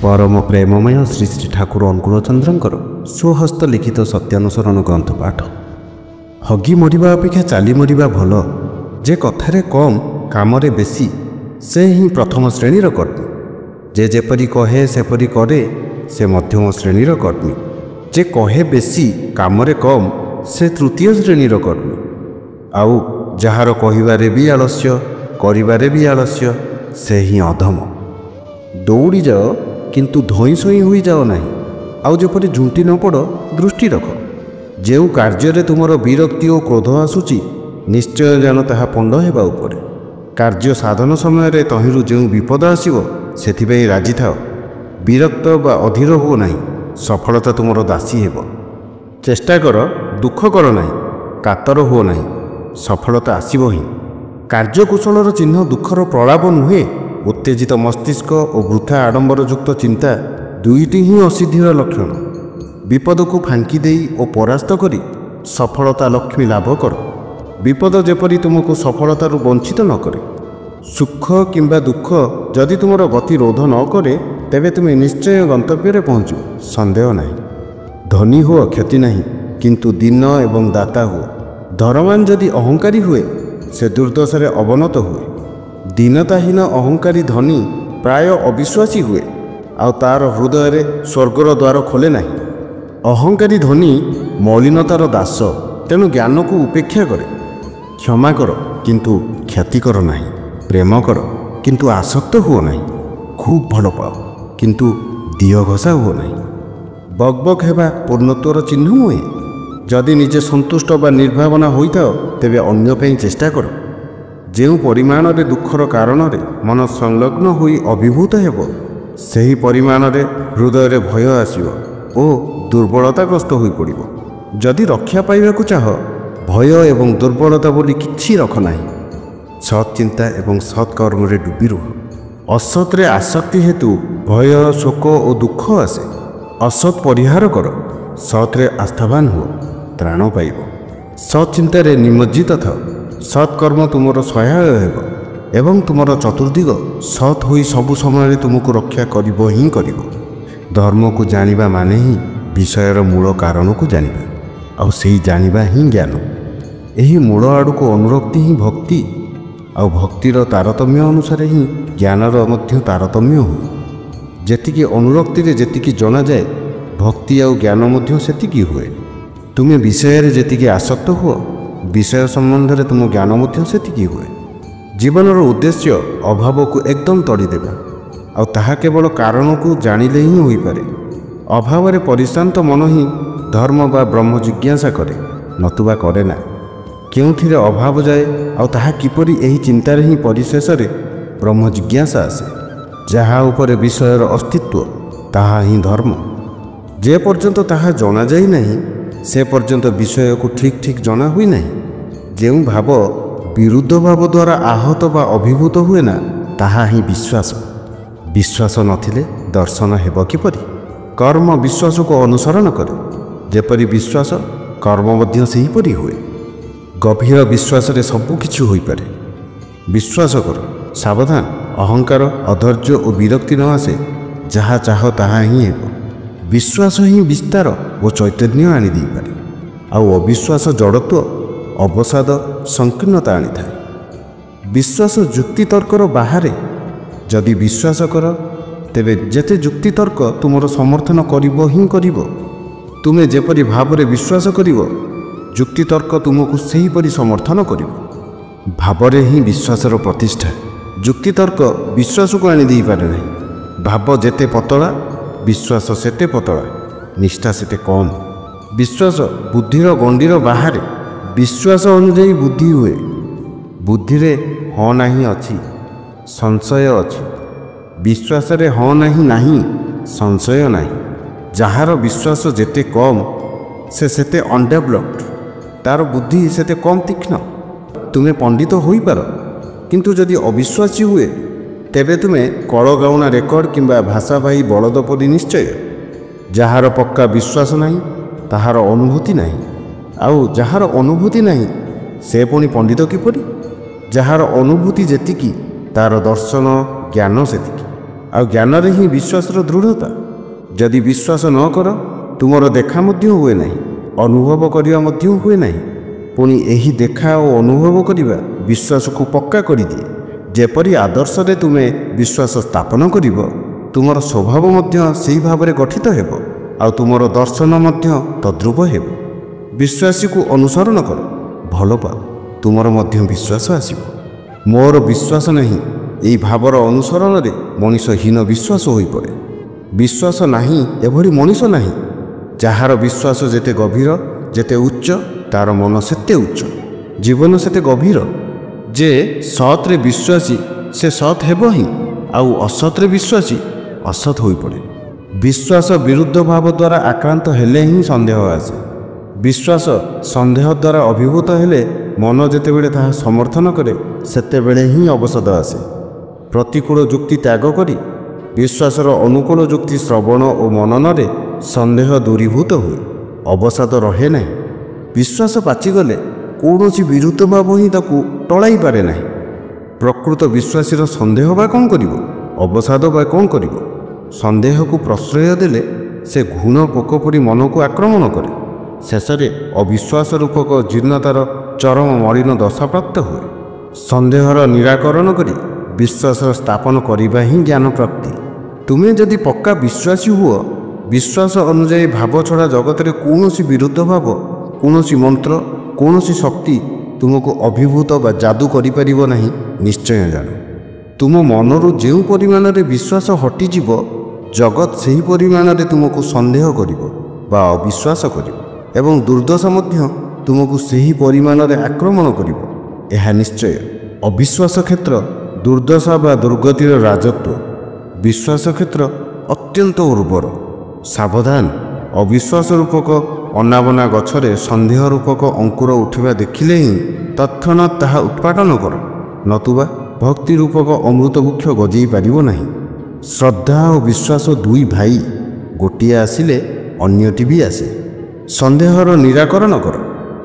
परम प्रेममय श्री श्री ठाकुर अनुकूलचंद्रंकर स्वहस्त लिखित सत्यानुसरण ग्रंथ पाठ। हगी मरिबा अपेक्षा चाली मरिबा भल, जे कथारे कम कामरे बेसी से ही प्रथम श्रेणीर कर्मी। जे जेपरी कहे सेपरी करे से मध्यम श्रेणीर कर्मी। जे कहे बेसी कामरे कम से तृतीय श्रेणीर कर्मी। आउ जहार कहिबारे भी आलस्य करिबारे भी आलस्य से ही अधम। दौड़ी जाओ किंतु धई सई हो जाओ नहीं। आउ जेपरि झुंटी न पड़ दृष्टि रख। जो कार्य तुमर विरक्ति और क्रोध आसूची निश्चय जान ताहा पंड हेबा उपरे। कार्य साधन समय तहिरु जो विपद आसीबो सेथिबे राजी थाओ। विरक्त बा अधीर हो नहीं। सफलता तुमर दासी हेबो। चेष्टा कर, दुख कर नहीं, कातर हो नहीं, सफलता आसीबो ही। कार्यकुशलर चिन्ह दुखर प्रलाप नुहे। उत्तेजित मस्तिष्क और वृथा आडंबरयुक्त चिंता दुईटी ही असिद्धिर लक्षण। विपद को फांकी देई और परास्त करी सफलता लक्ष्मी लाभ कर। विपद जेपरी तुमको सफलतारू वंचित न करे। सुख किंबा दुख जदि तुमर गति रोध न करे तेबे तुम निश्चय गंतव्य पहुँचु, संदेह नहीं। धनी हो क्षति नहीं, किंतु दीन एवं दाता हो। धनवान जदि अहंकारी हुए से दुर्दशारे अवनत हुए। दीनताहीन अहंकारी धनी प्राय अविश्वासी हुए आ तार हृदय स्वर्गर द्वार खोले नहीं। अहंकारी धनी मलिनतार दास, तेणु ज्ञान को उपेक्षा करे। क्षमा कर किंतु क्षति कर नहीं। प्रेम कर किंतु आसक्त हुओ नहीं। खूब भल पाओ किंतु दिह घसा हुओ नहीं। बकबक हेबा पूर्णत्वर चिन्ह नुहे। जदि निजे संतुष्ट बा निर्भावना होइथाओ तेबे अन्य पई चेष्टा कर। जो परिमाण रे दुखर कारण रे मन संलग्न होई अभिभूत हेबो सेही परिमाण रे हृदय रे भय आसिबो ओ दुर्बलताग्रस्त होई पड़िबो। जदि रक्षा पाइबाकु चाह भय एवं दुर्बलता बोली किछि रख नाही। सत् चिंता एवं सत्कर्म रे डुबी रुह। असत रे आसक्ति हेतु भय शोक और दुख आसे। असत परिहार कर, सत् रे आस्थावान हो, त्राण पाइबो। सत् चिंता रे निमज्जित था। सत्कर्म तुमर सहाय हेबो एवं तुमर चतुर्दिग सत् होई सबु समय तुमको रक्षा करिबो ही करिबो। धर्म को जानिबा माने ही विषयर मूल कारण को जानिबा, आ सेही जानिबा ही ज्ञान। एही मूल आड़ू को अनुरक्ति ही भक्ति, आ भक्तिर तारतम्य अनुसार ही ज्ञानर मध्य तारतम्य हुए। जेतिकी अनुरक्ति रे जेतिकी जना जाए भक्ति आ ज्ञान मध्य सेतिकी हुए। तुमे विषय रे जेतिकी आसक्त हुओ विषय संबंध में तुम ज्ञान मध्य सेतिकी हुए। जीवनर उद्देश्य अभाव को एकदम तड़ीदेवा आ ताहा केवल कारण को जानिले ही हो पारे। अभाव रे परिशांत मन ही धर्म बा ब्रह्म जिज्ञासा करे, नतुबा करे ना। केउथिरे अभाव जाए आ ताहा किपरि एही चिंतार ही परिशेष रे ब्रह्म जिज्ञासा आसे। जहा उपरे विषयर अस्तित्व ताहा ही धर्म। जे पर्यंत ताहा जना जाई नहीं से पर्यंत विषय को ठीक ठीक जना हुई नहीं। जो भाव विरुद्ध भाव द्वारा आहत बा अभिभूत हुए ना ताहा ही विश्वास। विश्वास नथिले दर्शन हेब किपरि। कर्म विश्वास को अनुसरण करे। जेपरि विश्वास कर्म मध्य सेहीपरि हुए। गभीर विश्वास रे सबु किछु होई पारे। विश्वास कर, सावधान। अहंकार अधैर्य और विरक्ति न आसे। जहा चाह ताहा ही हेब। विश्वास ही विस्तार और चैतन्य आनी दी पारे। आउ अविश्वास जड़त्व अवसाद संकीर्णता आनी थाए। विश्वास जुक्ति तर्कर बाहरे। जदि विश्वास कर तेबे जेते जुक्ति तर्क तुमर समर्थन करिबो ही करिबो। तुमे जेपरि भावरे विश्वास करिबो जुक्ति तर्क तुमको सेही परि समर्थन करिबो। भावरे ही विश्वासर प्रतिष्ठा। जुक्ति तर्क विश्वास को आनी दी पारे नहीं। भाव जेते पतला विश्वास सेते पतला, निष्ठा सेते कम। विश्वास बुद्धिर गंडीर बाहरे। विश्वास अनुजाई बुद्धि हुए। बुद्धि रे हाँ नहीं अच्छी, संशय अच्छी। विश्वास रे हाँ नहीं नहीं, संशय नहीं। जहार विश्वास जेते कम से सेते अनडेभलप्ड, तार बुद्धि सेते कम तीक्ष्ण। तुम्हें पंडित होई पार, किंतु जदि अविश्वासी हुए तेबे तुमे कलगाउना रेकर्ड किंबा भाषावाही बलद परी निश्चय। जहार पक्का विश्वास नहीं ताहार अनुभूति नहीं। आउ जहार अनुभूति नहीं से पुणी पंडित किपरि। जहार अनुभूति जेतिकी तार दर्शन ज्ञान सेतिकी। ଆଉ ଜ୍ଞାନରେ ହିଁ ବିଶ୍ୱାସର ଦୃଢ଼ତା। ଯଦି ବିଶ୍ୱାସ ନ କର ତୁମର ଦେଖା ମଧ୍ୟ ହୁଏ ନାହିଁ, ଅନୁଭବ କରିବା ମଧ୍ୟ ହୁଏ ନାହିଁ। ପୁଣି ଏହି ଦେଖା ଓ ଅନୁଭବ କରିବା ବିଶ୍ୱାସକୁ ପକ୍କା କରିଦିଏ। ଯେପରି ଆଦର୍ଶରେ ତୁମେ ବିଶ୍ୱାସ ସ୍ଥାପନ କରିବ, ତୁମର ସ୍ୱଭାବ ମଧ୍ୟ ସେହି ଭାବରେ ଗଠିତ ହେବ ଆଉ ତୁମର ଦର୍ଶନ ମଧ୍ୟ ତଦ୍ରୂପ ହେବ। ବିଶ୍ୱାସୀକୁ ଅନୁସରଣ କର, ଭଲ ପାଅ, ତୁମର ମଧ୍ୟ ବିଶ୍ୱାସ ଆସିବ। ମୋର ବିଶ୍ୱାସ ନାହିଁ, ଏହି ଭାବର ଅନୁସରଣରେ ମଣିଷ ହୀନ ବିଶ୍ୱାସ ହୋଇପଡ଼େ। ବିଶ୍ୱାସ ନାହିଁ ଏଭଳି ମଣିଷ ନାହିଁ। ଯାହାର ବିଶ୍ୱାସ ଯେତେ ଗଭୀର, ଯେତେ ଉଚ୍ଚ, ତାର ମନ ସେତେ ଉଚ୍ଚ, ଜୀବନ ସେତେ ଗଭୀର। ଯେ ସତ୍ରେ ବିଶ୍ୱାସୀ ସେ ସତ୍ ହେବ ହିଁ, ଆଉ ଅସତ୍ରେ ବିଶ୍ୱାସୀ ଅସତ୍ ହୋଇପଡ଼େ। ବିଶ୍ୱାସ ବିରୁଦ୍ଧ ଭାବ ଦ୍ୱାରା ଆକ୍ରାନ୍ତ ହେଲେ ହିଁ ସନ୍ଦେହ ଆସେ। ବିଶ୍ୱାସ ସନ୍ଦେହ ଦ୍ୱାରା ଅଭିଭୂତ ହେଲେ ମନ ଯେତେବେଳେ ତାହା ସମର୍ଥନ କରେ ସେତେବେଳେ ହିଁ ଅବସାଦ ଆସେ। ପ୍ରତିକୂଳ ଯୁକ୍ତି ତ୍ୟାଗ କରି ବିଶ୍ୱାସର ଅନୁକୂଳ ଯୁକ୍ତି ଶ୍ରବଣ ଓ ମନନରେ ସନ୍ଦେହ ଦୂରୀଭୂତ ହୁଏ, ଅବସାଦ ରହେ ନାହିଁ। ବିଶ୍ୱାସ ପାଚିଗଲେ କୌଣସି ବିରୁଦ୍ଧ ଭାବ ହିଁ ତାକୁ ଟଳାଇ ପାରେ ନାହିଁ। ପ୍ରକୃତ ବିଶ୍ୱାସୀର ସନ୍ଦେହ ବା କ'ଣ କରିବ, ଅବସାଦ ବା କ'ଣ କରିବ? ସନ୍ଦେହକୁ ପ୍ରଶ୍ରୟ ଦେଲେ ସେ ଘୁଣ ପୋକ ପରି ମନକୁ ଆକ୍ରମଣ କରେ। ଶେଷରେ ଅବିଶ୍ୱାସ ରୂପକ ଜୀର୍ଣ୍ଣତାର ଚରମ ମଳିନ ଦଶାପ୍ରାପ୍ତ ହୁଏ। ସନ୍ଦେହର ନିରାକରଣ କରି ବିଶ୍ୱାସର ସ୍ଥାପନ କରିବା ହିଁ ଜ୍ଞାନ ପ୍ରାପ୍ତି। ତୁମେ ଯଦି ପକ୍କା ବିଶ୍ୱାସୀ ହୁଅ, ବିଶ୍ୱାସ ଅନୁଯାୟୀ ଭାବ ଛଡ଼ା ଜଗତରେ କୌଣସି ବିରୁଦ୍ଧ ଭାବ, କୌଣସି ମନ୍ତ୍ର, କୌଣସି ଶକ୍ତି ତୁମକୁ ଅଭିଭୂତ ବା ଯାଦୁ କରିପାରିବ ନାହିଁ। ନିଶ୍ଚୟ ଜାଣ, ତୁମ ମନରୁ ଯେଉଁ ପରିମାଣରେ ବିଶ୍ୱାସ ହଟିଯିବ, ଜଗତ ସେହି ପରିମାଣରେ ତୁମକୁ ସନ୍ଦେହ କରିବ ବା ଅବିଶ୍ୱାସ କରିବ ଏବଂ ଦୁର୍ଦ୍ଦଶା ମଧ୍ୟ ତୁମକୁ ସେହି ପରିମାଣରେ ଆକ୍ରମଣ କରିବ। ଏହା ନିଶ୍ଚୟ। ଅବିଶ୍ୱାସ କ୍ଷେତ୍ର ଦୁର୍ଦ୍ଦଶା ବା ଦୁର୍ଗତିର ରାଜତ୍ୱ, ବିଶ୍ୱାସ କ୍ଷେତ୍ର ଅତ୍ୟନ୍ତ ଉର୍ବର। ସାବଧାନ, ଅବିଶ୍ୱାସ ରୂପକ ଅନାବନା ଗଛରେ ସନ୍ଦେହ ରୂପକ ଅଙ୍କୁର ଉଠିବା ଦେଖିଲେ ହିଁ ତତ୍କ୍ଷଣାତ୍ ତାହା ଉତ୍ପାଟନ କର, ନତୁବା ଭକ୍ତି ରୂପକ ଅମୃତ ବୃକ୍ଷ ଗଜେଇ ପାରିବ ନାହିଁ। ଶ୍ରଦ୍ଧା ଓ ବିଶ୍ୱାସ ଦୁଇ ଭାଇ, ଗୋଟିଏ ଆସିଲେ ଅନ୍ୟଟି ବି ଆସେ। ସନ୍ଦେହର ନିରାକରଣ କର,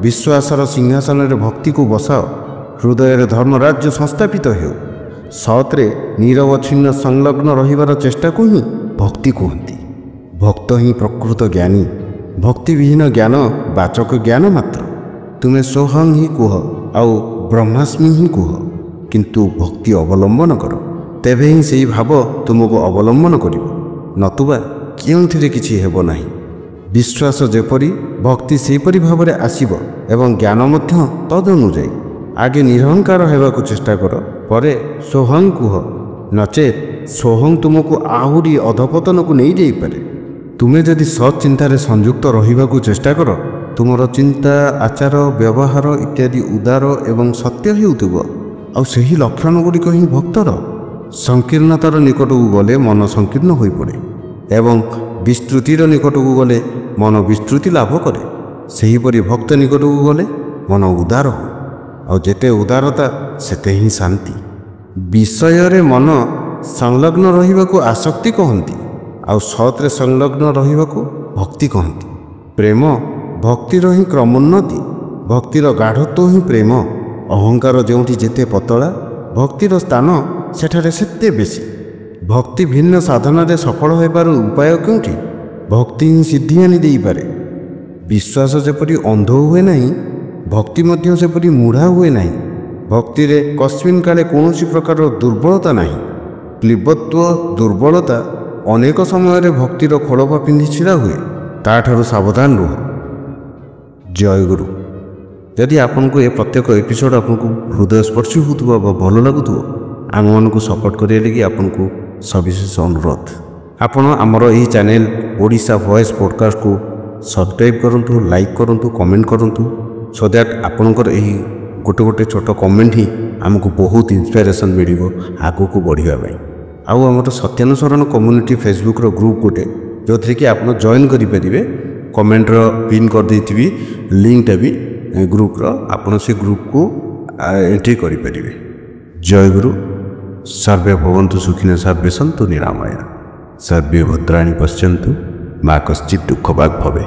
ବିଶ୍ୱାସର ସିଂହାସନରେ ଭକ୍ତିକୁ ବସାଅ, ହୃଦୟରେ ଧର୍ମରାଜ୍ୟ ସଂସ୍ଥାପିତ ହେଉ। ସତ୍ରେ ନିରବଚ୍ଛିନ୍ନ ସଂଲଗ୍ନ ରହିବାର ଚେଷ୍ଟାକୁ ହିଁ ଭକ୍ତି କୁହନ୍ତି। ଭକ୍ତ ହିଁ ପ୍ରକୃତ ଜ୍ଞାନୀ। ଭକ୍ତିବିହୀନ ଜ୍ଞାନ ବାଚକ ଜ୍ଞାନ ମାତ୍ର। ତୁମେ ସୋହଂ ହିଁ କୁହ ଆଉ ବ୍ରହ୍ମାସ୍ମି ହିଁ କୁହ, କିନ୍ତୁ ଭକ୍ତି ଅବଲମ୍ବନ କର, ତେବେ ହିଁ ସେହି ଭାବ ତୁମକୁ ଅବଲମ୍ବନ କରିବ, ନତୁବା କେଉଁଥିରେ କିଛି ହେବ ନାହିଁ। ବିଶ୍ୱାସ ଯେପରି ଭକ୍ତି ସେହିପରି ଭାବରେ ଆସିବ ଏବଂ ଜ୍ଞାନ ମଧ୍ୟ ତଦନୁଯାୟୀ। ଆଗେ ନିରହଙ୍କାର ହେବାକୁ ଚେଷ୍ଟା କର, ପରେ ସୋହଂ କୁହ, ନଚେତ୍ ସୋହଂ ତୁମକୁ ଆହୁରି ଅଧପତନକୁ ନେଇଯାଇପାରେ। ତୁମେ ଯଦି ସତ୍ ଚିନ୍ତାରେ ସଂଯୁକ୍ତ ରହିବାକୁ ଚେଷ୍ଟା କର, ତୁମର ଚିନ୍ତା, ଆଚାର, ବ୍ୟବହାର ଇତ୍ୟାଦି ଉଦାର ଏବଂ ସତ୍ୟ ହେଉଥିବ, ଆଉ ସେହି ଲକ୍ଷଣ ଗୁଡ଼ିକ ହିଁ ଭକ୍ତର। ସଂକୀର୍ଣ୍ଣତାର ନିକଟକୁ ଗଲେ ମନ ସଂକୀର୍ଣ୍ଣ ହୋଇପଡ଼େ ଏବଂ ବିସ୍ତୃତିର ନିକଟକୁ ଗଲେ ମନ ବିସ୍ତୃତି ଲାଭ କରେ। ସେହିପରି ଭକ୍ତ ନିକଟକୁ ଗଲେ ମନ ଉଦାର ହୁଏ, ଆଉ ଯେତେ ଉଦାରତା ସେତେ ହିଁ ଶାନ୍ତି। ବିଷୟରେ ମନ ସଂଲଗ୍ନ ରହିବାକୁ ଆସକ୍ତି କହନ୍ତି, ଆଉ ସତ୍ରେ ସଂଲଗ୍ନ ରହିବାକୁ ଭକ୍ତି କହନ୍ତି। ପ୍ରେମ ଭକ୍ତିର ହିଁ କ୍ରମୋନ୍ନତି, ଭକ୍ତିର ଗାଢ଼ତ୍ୱ ହିଁ ପ୍ରେମ। ଅହଙ୍କାର ଯେଉଁଠି ଯେତେ ପତଳା, ଭକ୍ତିର ସ୍ଥାନ ସେଠାରେ ସେତେ ବେଶୀ। ଭକ୍ତି ଭିନ୍ନ ସାଧନାରେ ସଫଳ ହେବାର ଉପାୟ କେଉଁଠି? ଭକ୍ତି ହିଁ ସିଦ୍ଧି ଆଣି ଦେଇପାରେ। ବିଶ୍ୱାସ ଯେପରି ଅନ୍ଧ ହୁଏ ନାହିଁ, ଭକ୍ତି ମଧ୍ୟ ସେପରି ମୂଢ଼ା ହୁଏ ନାହିଁ। ଭକ୍ତିରେ କସ୍ମିନ୍ କାଳେ କୌଣସି ପ୍ରକାର ଦୁର୍ବଳତା ନାହିଁ। କ୍ଳୀବତ୍ୱ ଦୁର୍ବଳତା ଅନେକ ସମୟରେ ଭକ୍ତିର ଖୋଳପା ପିନ୍ଧି ଛିଡ଼ା ହୁଏ, ତାଠାରୁ ସାବଧାନ ରୁହ। ଜୟଗୁରୁ। ଯଦି ଆପଣଙ୍କୁ ଏ ପ୍ରତ୍ୟେକ ଏପିସୋଡ଼ ଆପଣଙ୍କୁ ହୃଦୟସ୍ପର୍ଶୀ ହେଉଥିବ ବା ଭଲ ଲାଗୁଥିବ, ଆମମାନଙ୍କୁ ସପୋର୍ଟ କରିବା ଲାଗି ଆପଣଙ୍କୁ ସବିଶେଷ ଅନୁରୋଧ। ଆପଣ ଆମର ଏହି ଚ୍ୟାନେଲ୍ ଓଡ଼ିଶା ଭଏସ୍ ପଡ଼କାଷ୍ଟକୁ ସବସ୍କ୍ରାଇବ୍ କରନ୍ତୁ, ଲାଇକ୍ କରନ୍ତୁ, କମେଣ୍ଟ କରନ୍ତୁ, ସୋ ଦ୍ୟାଟ୍ ଆପଣଙ୍କର ଏହି ଗୋଟେ ଛୋଟ କମେଣ୍ଟ ହିଁ ଆମକୁ ବହୁତ ଇନ୍ସପାଇରେସନ୍ ମିଳିବ ଆଗକୁ ବଢ଼ିବା ପାଇଁ। ଆଉ ଆମର ସତ୍ୟାନୁସରଣ କମ୍ୟୁନିଟି ଫେସବୁକ୍ର ଗ୍ରୁପ୍ ଗୋଟେ, ଯେଉଁଥିରେ କି ଆପଣ ଜଏନ୍ କରିପାରିବେ। କମେଣ୍ଟର ପିନ୍ କରିଦେଇଥିବି ଲିଙ୍କଟା ବି ଗ୍ରୁପ୍ର, ଆପଣ ସେ ଗ୍ରୁପ୍କୁ ଏଣ୍ଟ୍ରି କରିପାରିବେ। ଜୟଗୁରୁ। ସର୍ବେ ଭବନ୍ତୁ ସୁଖିନଃ, ସର୍ବେ ସନ୍ତୁ ନିରାମୟା, ସର୍ବେ ଭଦ୍ରାଣି ପଶ୍ୟନ୍ତୁ, ମା କଶ୍ଚିତ୍ ଦୁଃଖ ଭାଗ ଭବେ।